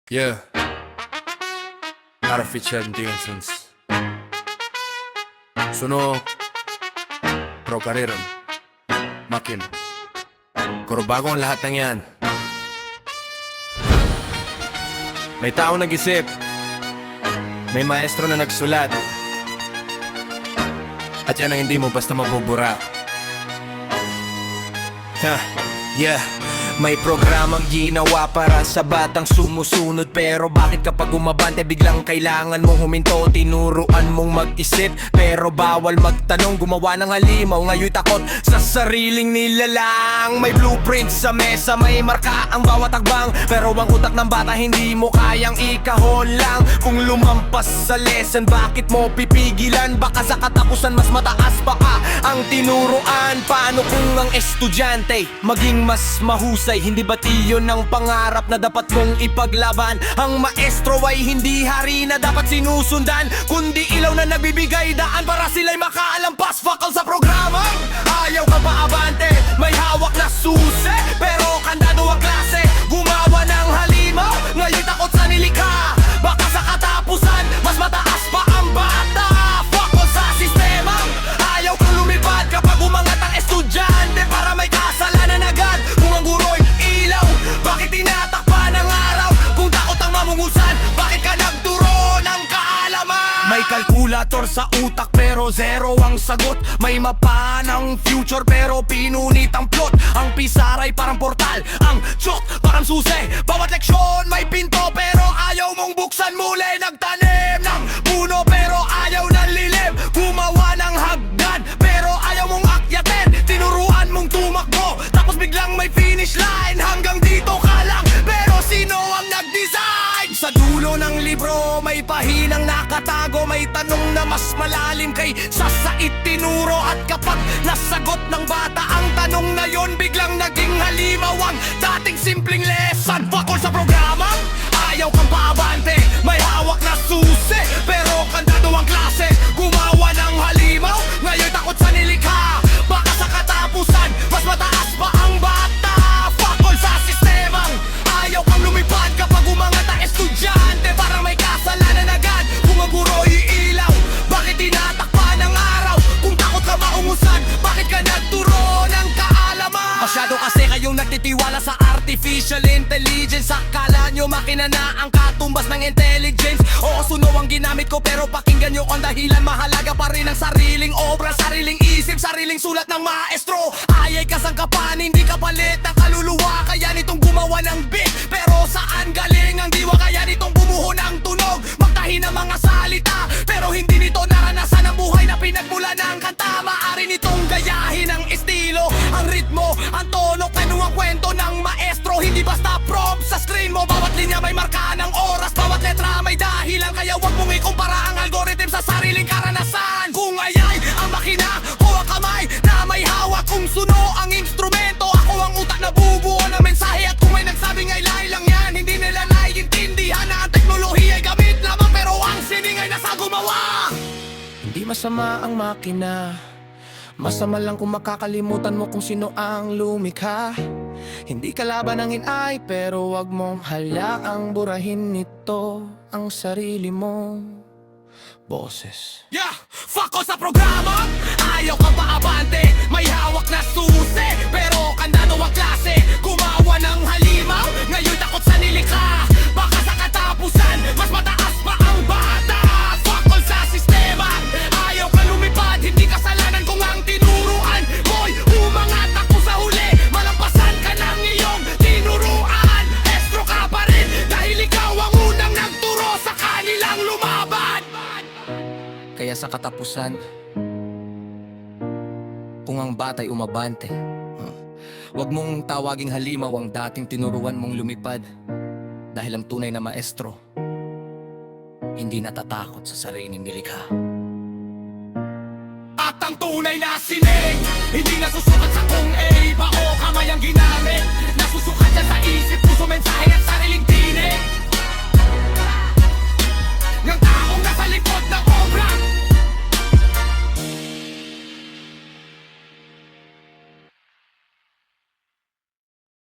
Yeah, artificial intelligence. Sono programaron, makin. Pero bago ang lahat ng yan, may taong nag-isip, may maestro na nagsulat, at yan ang hindi mo basta mabubura. Yeah. May programang ginawa para sa batang sumusunod. Pero bakit kapag umabante biglang kailangan mong huminto? Tinuruan mong mag-isip pero bawal magtanong. Gumawa ng halimaw, ngayon takot sa sariling nilalang. May blueprint sa mesa, may marka ang bawat akbang. Pero ang utak ng bata hindi mo kayang ikahon lang. Kung lumampas sa lesson, bakit mo pipigilan? Baka sa katapusan mas mataas pa ka ang tinuruan. Paano kung ang estudyante maging mas mahusay? Hindi ba't iyon ang pangarap na dapat mong ipaglaban? Ang maestro ay hindi hari na dapat sinusundan, kundi ilaw na nagbibigay daan para sila'y makaalampas. Fakal sa programang ayaw ka paabante, may hawak na susi pero kandado ang klase. Gumawa ng halimaw, ngayon takot sa nilikha. Baka sa katapusan mas mataas pa ang bata. Fakal sa sistemang ayaw kang lumipad kapag umangat ang estudyante para may kasalanan agad. Kung ang guro'y ilaw, bakit tinatakpan ng araw? Kung takot ang mamungusan, bakit ka nagturo ng kaalaman? May kalkulator sa utak pero zero ang sagot. May mapa ng future pero pinunit ang plot. Ang pisaray parang portal, ang chalk parang susi. Bawat leksyon may pinto pero ayaw mong buksan muli. Nagtanim ng puno pero ayaw ng lilim. Gumawa ng hagdan pero ayaw mong akyatin. Tinuruan mong tumakbo tapos biglang may finish line. Hanggang dito ka lang pero sino ang nag-design? Sa dulo ng libro may pahinang nakatago. May tanong na mas malalim kay sa itinuro. At kapag nasagot ng bata ang tanong na yon, biglang naging halimaw ang dating simpleng lesson. Fakol sa programang ayaw kang paabante, may hawak na susi pero kandado ang klase. Gumawa ng halimaw, ngayon takot sa nilikha. Baka sa katapusan mas mataas pa ang bata. Fakol sa sistemang ayaw kang lumipad kapag umangat ang estudyante para may kasalanan agad. Kung ang guro'y ilaw, bakit tinatakpan ng araw? Kung takot ka maungusan, bakit ka nagturo ng kaalaman? Masyado kasi kayong nagtitiwala sa artificial intelligence. Akala nyo makina na ang katumbas ng intelligence. Oo, suno ang ginamit ko pero pakinggan nyo ang dahilan. Mahalaga pa rin ang sariling obra, sariling isip, sariling sulat ng maestro. Ayay kasangkapan, hindi kapalit ng kaluluwa. Kaya nitong gumawa ng beat pero saan galing ang diwa? Kaya nitong bumuho ng tunog, magtahi ng mga salita pero hindi nito naranasan ang buhay na pinagmula ng kanta. Maari nitong gayahin ang estilo, ang ritmo, ang tono, kanuang kwento ng maestro. Hindi basta prompt sa screen mo. Bawat linya may marka ng oras, bawat letra may dahilan. Kaya wag mong ikumpara ang algorithm sa sariling karanasan. Kung ayay ang makina o ang kamay na may hawak, kung suno ang instrumento, ako ang utak na bubuo ng mensahe. At kung may nagsabing ay lahi lang yan, hindi nila naiintindihan na ang teknolohiya ay gamit lamang pero ang sining ay nasa gumawa. Hindi masama ang makina, masama lang kung makakalimutan mo kung sino ang lumikha. Hindi kalaban ng inay pero wag mong halaang burahin nito ang sarili mong boses. Yeah! Fakol sa programa, ayaw kang paabante, may hawak na susi pero kandado ang klase. Gumawa ng halimaw, ngayon takot sa nilikha. Baka sa katapusan mas mataas pa ang bata. Fakol sa sistema, ayaw ka lumipad, hindi kasalanan kung ang tinuruan mo'y umangat. Ako sa huli, malampasan ka ng iyong tinuruan. Estro ka pa rin dahil ikaw ang unang nagturo sa kanilang lumaban. Kaya sa katapusan, kung ang bata'y umabante, wag mong tawaging halimaw ang dating tinuruan mong lumipad. Dahil ang tunay na maestro hindi natatakot sa sariling nilikha. At ang tunay na sining hindi nasusukat sa kung A ba o kamay ang ginamit. Nasusukat